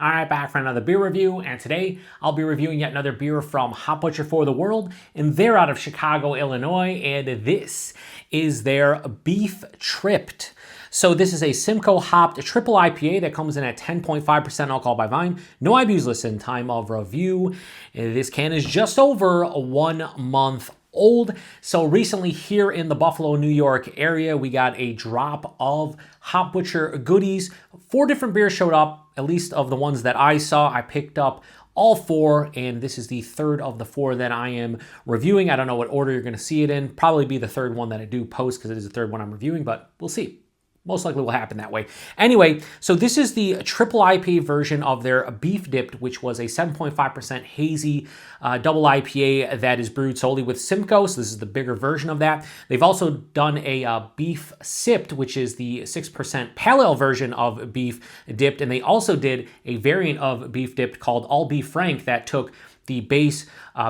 All right, back for another beer review, and today I'll be reviewing yet another beer from Hop Butcher for the World, and they're out of Chicago, Illinois, and this is their Beef Tripped. So this is a Simcoe-hopped Triple IPA that comes in at 10.5% alcohol by volume. No IBUs listed, time of review. This can is just over 1 month old. So recently here in the Buffalo, New York area, we got a drop of Hop Butcher goodies. 4 different beers showed up, at least of the ones that I saw. I picked up all 4, and this is the third of the 4 that I am reviewing. I don't know what order you're going to see it in. Probably be the third one that I do post because it is the third one I'm reviewing, but we'll see. Most likely will happen that way. Anyway, so this is the Triple IPA version of their Beef Dipped, which was a 7.5% hazy double IPA that is brewed solely with Simcoe. So this is the bigger version of that. They've also done a Beef Sipped, which is the 6% pale ale version of Beef Dipped. And they also did a variant of Beef Dipped called All Beef Frank that took the base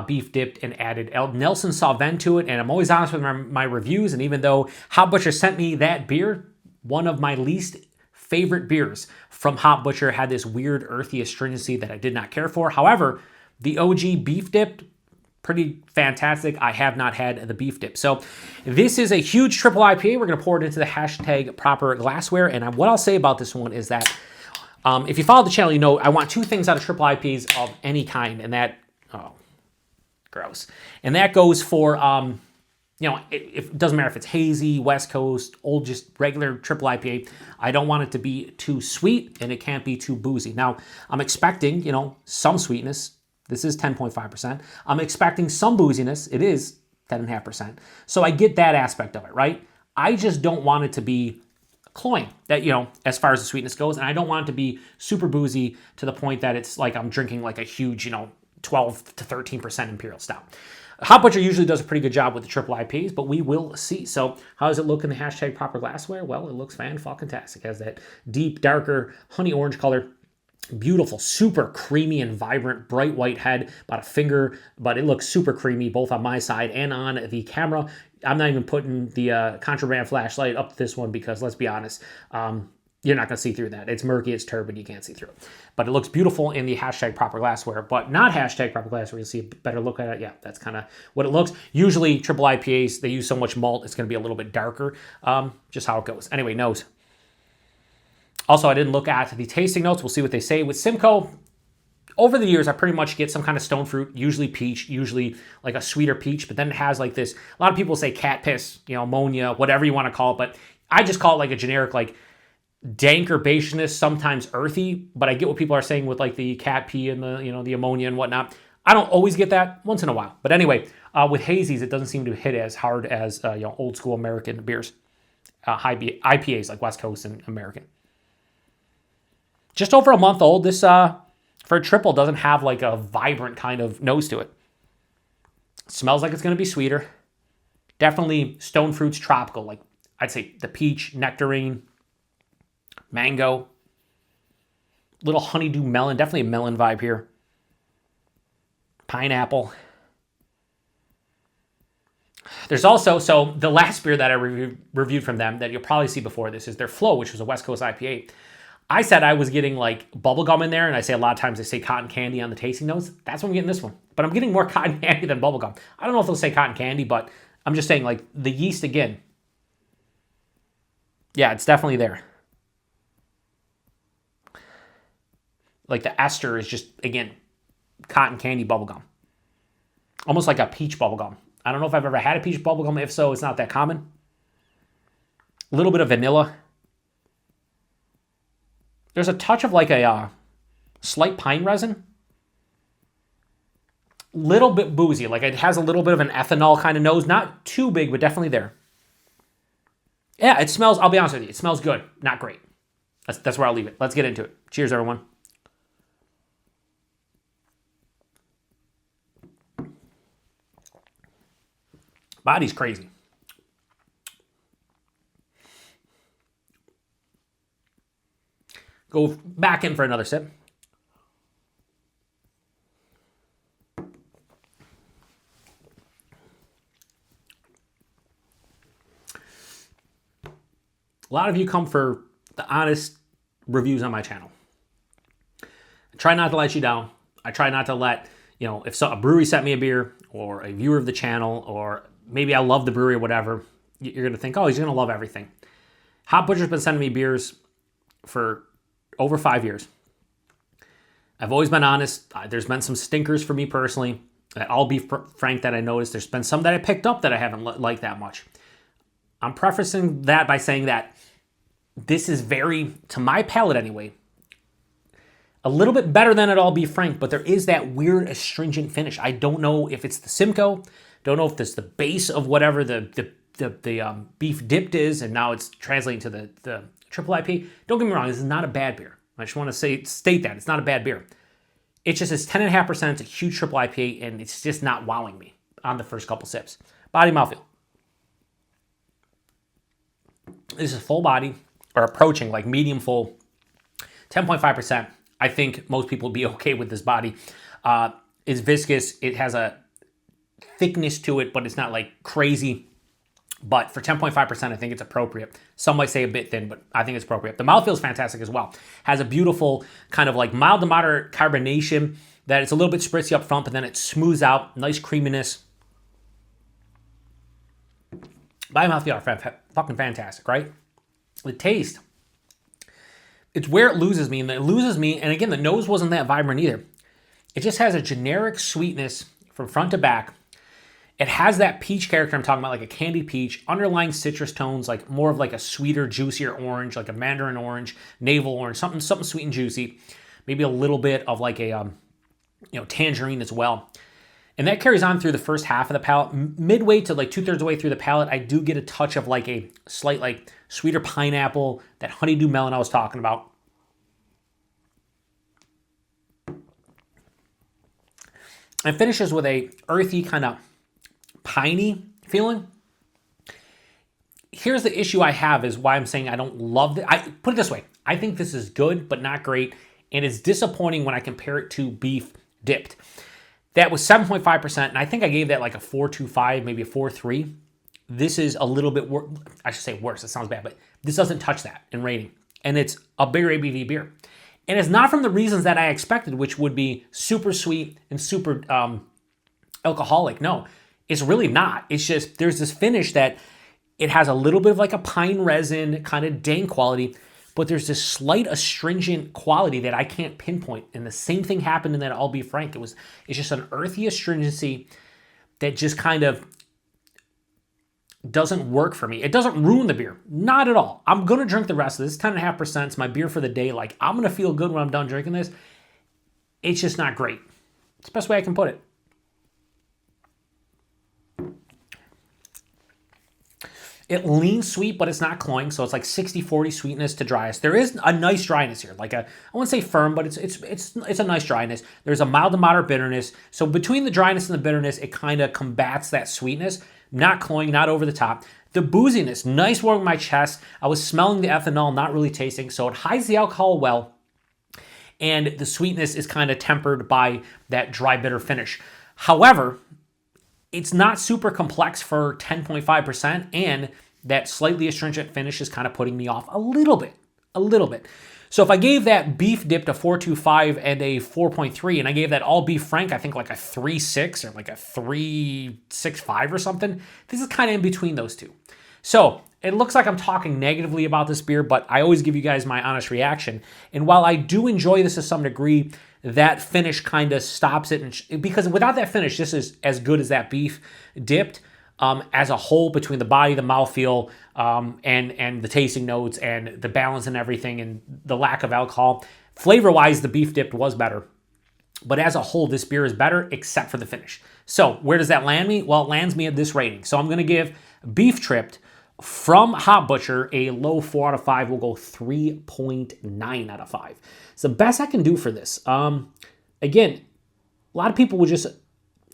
Beef Dipped and added Nelson Sauvin to it. And I'm always honest with my reviews. And even though Hop Butcher sent me that beer, one of my least favorite beers from Hop Butcher had this weird earthy astringency that I did not care for. However, the OG Beef Dipped, pretty fantastic. I have not had the Beef Dip. So this is a huge triple IPA. We're going to pour it into the hashtag proper glassware. And what I'll say about this one is that if you follow the channel, you know I want 2 things out of triple IPAs of any kind. And that, oh, gross. And that goes for you know, it doesn't matter if it's hazy, West Coast, old, just regular triple IPA. I don't want it to be too sweet, and it can't be too boozy. Now, I'm expecting, you know, some sweetness. This is 10.5%. I'm expecting some booziness. It is 10.5%. So I get that aspect of it, right? I just don't want it to be cloying, that, you know, as far as the sweetness goes, and I don't want it to be super boozy to the point that it's like I'm drinking like a huge, you know, 12 to 13% Imperial Stout. Hop Butcher usually does a pretty good job with the triple IPAs, but we will see. So how does it look in the hashtag proper glassware? Well, it looks fan-fucking-tastic. It has that deep, darker, honey orange color. Beautiful, super creamy and vibrant, bright white head, about a finger, but it looks super creamy both on my side and on the camera. I'm not even putting the contraband flashlight up to this one because, let's be honest, you're not going to see through that. It's murky, it's turbid, you can't see through it. But it looks beautiful in the hashtag proper glassware, but not hashtag proper glassware. You'll see a better look at it. Yeah, that's kind of what it looks. Usually triple IPAs, they use so much malt, it's going to be a little bit darker. Just how it goes. Anyway, nose. Also, I didn't look at the tasting notes. We'll see what they say. With Simcoe, over the years, I pretty much get some kind of stone fruit, usually peach, usually like a sweeter peach, but then it has like this, a lot of people say cat piss, you know, ammonia, whatever you want to call it, but I just call it like a generic, like, dank herbaceousness, sometimes earthy, but I get what people are saying with like the cat pee and the, you know, the ammonia and whatnot. I don't always get that, once in a while. But anyway, with hazies, it doesn't seem to hit as hard as you know, old school American beers, high IPAs like West Coast and American. Just over a month old. This for a triple doesn't have like a vibrant kind of nose to it. Smells like it's going to be sweeter. Definitely stone fruits, tropical, like I'd say the peach, nectarine, mango, little honeydew melon, definitely a melon vibe here. Pineapple. There's also, so the last beer that I reviewed from them that you'll probably see before this is their Flow, which was a West Coast IPA. I said I was getting like bubblegum in there, and I say a lot of times they say cotton candy on the tasting notes. That's what I'm getting this one. But I'm getting more cotton candy than bubblegum. I don't know if they'll say cotton candy, but I'm just saying like the yeast again. Yeah, it's definitely there. Like the ester is just, again, cotton candy bubblegum. Almost like a peach bubblegum. I don't know if I've ever had a peach bubblegum. If so, it's not that common. A little bit of vanilla. There's a touch of like a slight pine resin. Little bit boozy. Like it has a little bit of an ethanol kind of nose. Not too big, but definitely there. Yeah, it smells, I'll be honest with you, it smells good. Not great. That's where I'll leave it. Let's get into it. Cheers, everyone. Body's crazy. Go back in for another sip. A lot of you come for the honest reviews on my channel. try not to let you down. I try not to let, if a brewery sent me a beer or a viewer of the channel, or maybe I love the brewery or whatever, you're going to think, oh, he's going to love everything. Hop Butcher's been sending me beers for over 5 years. I've always been honest. There's been some stinkers for me personally. I'll be frank that I noticed. There's been some that I picked up that I haven't liked that much. I'm prefacing that by saying that this is very, to my palate anyway, a little bit better than it, I'll be frank, but there is that weird astringent finish. I don't know if it's the Simcoe, don't know if it's the base of whatever the beef dipped is, and now it's translating to the Triple IPA. Don't get me wrong, this is not a bad beer. I just want to state that it's not a bad beer. It's just it's 10.5%. It's a huge Triple IPA, and it's just not wowing me on the first couple sips. Body mouthfeel. This is full body, or approaching like medium full, 10.5%. I think most people would be okay with this body. It's viscous. It has a thickness to it, but it's not like crazy. But for 10.5%, I think it's appropriate. Some might say a bit thin, but I think it's appropriate. The mouthfeel is fantastic as well. Has a beautiful kind of like mild to moderate carbonation that it's a little bit spritzy up front, but then it smooths out. Nice creaminess. Body mouthfeel are fucking fantastic, right? The taste. It's where it loses me, and again, the nose wasn't that vibrant either. It just has a generic sweetness from front to back. It has that peach character I'm talking about, like a candied peach, underlying citrus tones, like more of like a sweeter, juicier orange, like a mandarin orange, navel orange, something sweet and juicy. Maybe a little bit of like a tangerine as well. And that carries on through the first half of the palate. Midway to like 2/3 of the way through the palate, I do get a touch of like a slight like sweeter pineapple, that honeydew melon I was talking about. And finishes with a earthy kind of piney feeling. Here's the issue I have is why I'm saying I don't love it. I put it this way. I think this is good, but not great. And it's disappointing when I compare it to beef dipped. That was 7.5%, and I think I gave that like a 4.25, maybe a 4.3. This is a little bit worse. I should say worse. It sounds bad, but this doesn't touch that in rating. And it's a bigger ABV beer. And it's not from the reasons that I expected, which would be super sweet and super alcoholic. No, it's really not. It's just there's this finish that it has a little bit of like a pine resin kind of dank quality, but there's this slight astringent quality that I can't pinpoint. And the same thing happened in that I'll Be Frank. It's just an earthy astringency that just kind of doesn't work for me. It doesn't ruin the beer. Not at all. I'm going to drink the rest of this. 10.5%. It's my beer for the day. Like, I'm going to feel good when I'm done drinking this. It's just not great. It's the best way I can put it. It leans sweet, but it's not cloying, so it's like 60-40 sweetness to dryness. There is a nice dryness here, like I wouldn't say firm, but it's a nice dryness. There's a mild to moderate bitterness. So between the dryness and the bitterness, it kind of combats that sweetness. Not cloying, not over the top. The booziness, nice warming my chest. I was smelling the ethanol, not really tasting, so it hides the alcohol well, and the sweetness is kind of tempered by that dry bitter finish. However, it's not super complex for 10.5%, and that slightly astringent finish is kind of putting me off a little bit. So if I gave that beef dipped a 4.25 and a 4.3, and I gave that all beef frank, I think like a 3.6 or like a 3.65 or something, this is kind of in between those two. So it looks like I'm talking negatively about this beer, but I always give you guys my honest reaction. And while I do enjoy this to some degree, that finish kind of stops it. Because without that finish, this is as good as that beef dipped as a whole, between the body, the mouthfeel, and the tasting notes and the balance and everything and the lack of alcohol. Flavor-wise, the beef dipped was better. But as a whole, this beer is better except for the finish. So where does that land me? Well, it lands me at this rating. So I'm going to give Beef Tripped from Hop Butcher a low 4 out of 5. We'll go 3.9 out of 5. It's the best I can do for this. Again, a lot of people would just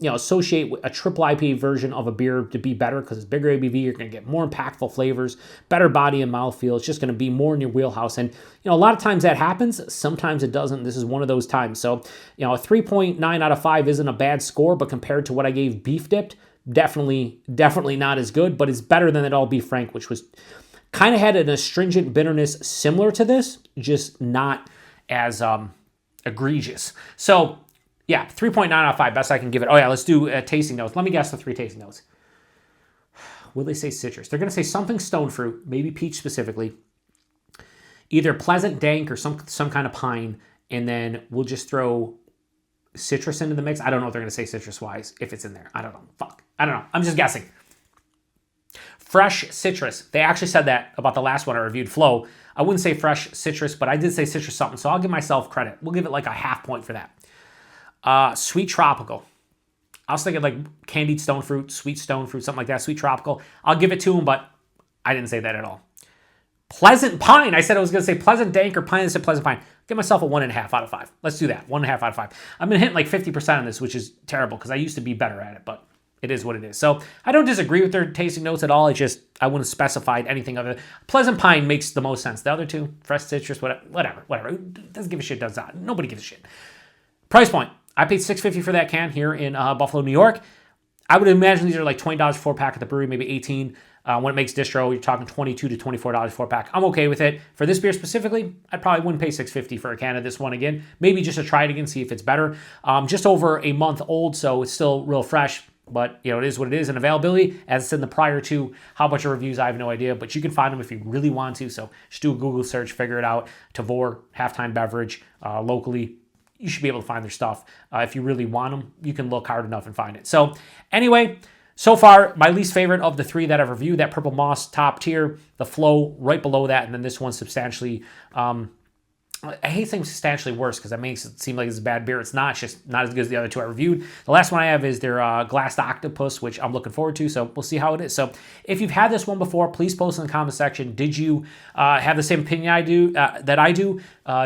associate a triple IPA version of a beer to be better because it's bigger ABV. You're going to get more impactful flavors, better body and mouthfeel. It's just going to be more in your wheelhouse. And a lot of times that happens. Sometimes it doesn't. This is one of those times. So a 3.9 out of 5 isn't a bad score, but compared to what I gave Beef Dipped, definitely not as good. But it's better than that All Beef Frank, which was kind of had an astringent bitterness similar to this, just not as egregious. So yeah, 3.9 out of 5, best I can give it. Oh yeah, let's do tasting notes. Let me guess the 3 tasting notes. Will they say citrus? They're going to say something stone fruit, maybe peach specifically. Either pleasant dank or some kind of pine, and then we'll just throw citrus into the mix. I don't know if they're going to say citrus-wise if it's in there. I don't know. Fuck. I don't know. I'm just guessing. Fresh citrus. They actually said that about the last one I reviewed, Flow. I wouldn't say fresh citrus, but I did say citrus something, so I'll give myself credit. We'll give it like a half point for that. Sweet tropical. I was thinking like candied stone fruit, sweet stone fruit, something like that, sweet tropical. I'll give it to them, but I didn't say that at all. Pleasant pine. I said I was going to say pleasant dank or pine. I said pleasant pine. Give myself a 1.5 out of 5. Let's do that. 1.5 out of 5. I've been hitting like 50% on this, which is terrible because I used to be better at it, but it is what it is. So I don't disagree with their tasting notes at all. It's just I wouldn't specify anything other. Pleasant pine makes the most sense. The other two, fresh citrus, whatever. Doesn't give a shit. Does not. Nobody gives a shit. Price point. I paid $6.50 for that can here in Buffalo, New York. I would imagine these are like $20 for a pack at the brewery, maybe $18. When it makes distro, you're talking $22 to $24 for a pack. I'm okay with it. For this beer specifically, I probably wouldn't pay $6.50 for a can of this one again. Maybe just to try it again, see if it's better. Just over a month old, so it's still real fresh. But, you know, it is what it is. And availability, as it's in the prior to how much of reviews, I have no idea. But you can find them if you really want to. So just do a Google search, figure it out. Tavor, halftime beverage, locally. You should be able to find their stuff. If you really want them, you can look hard enough and find it. So anyway, so far, my least favorite of the 3 that I've reviewed, that Purple Moss top tier, the Flow right below that, and then this one substantially, I hate saying substantially worse because that makes it seem like it's a bad beer. It's not. It's just not as good as the other 2 I reviewed. The last one I have is their Glassed Octopus, which I'm looking forward to, so we'll see how it is. So if you've had this one before, please post in the comment section. Did you have the same opinion I do that I do?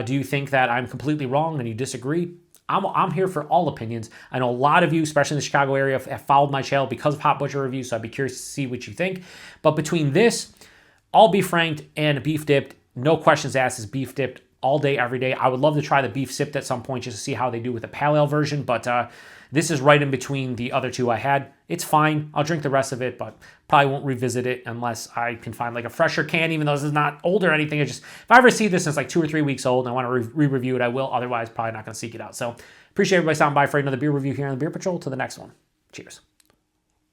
Do you think that I'm completely wrong and you disagree? I'm here for all opinions. I know a lot of you, especially in the Chicago area, have followed my channel because of Hot Butcher reviews, so I'd be curious to see what you think. But between this, all beef franked and beef dipped, no questions asked, is beef dipped all day, every day. I would love to try the beef sipped at some point just to see how they do with the pale ale version, but this is right in between the other 2 I had. It's fine. I'll drink the rest of it, but probably won't revisit it unless I can find like a fresher can, even though this is not old or anything. It's just, if I ever see this and it's like 2 or 3 weeks old and I want to re-review it, I will. Otherwise, probably not going to seek it out. So appreciate everybody stopping by for another beer review here on the Beer Patrol. To the next one. Cheers.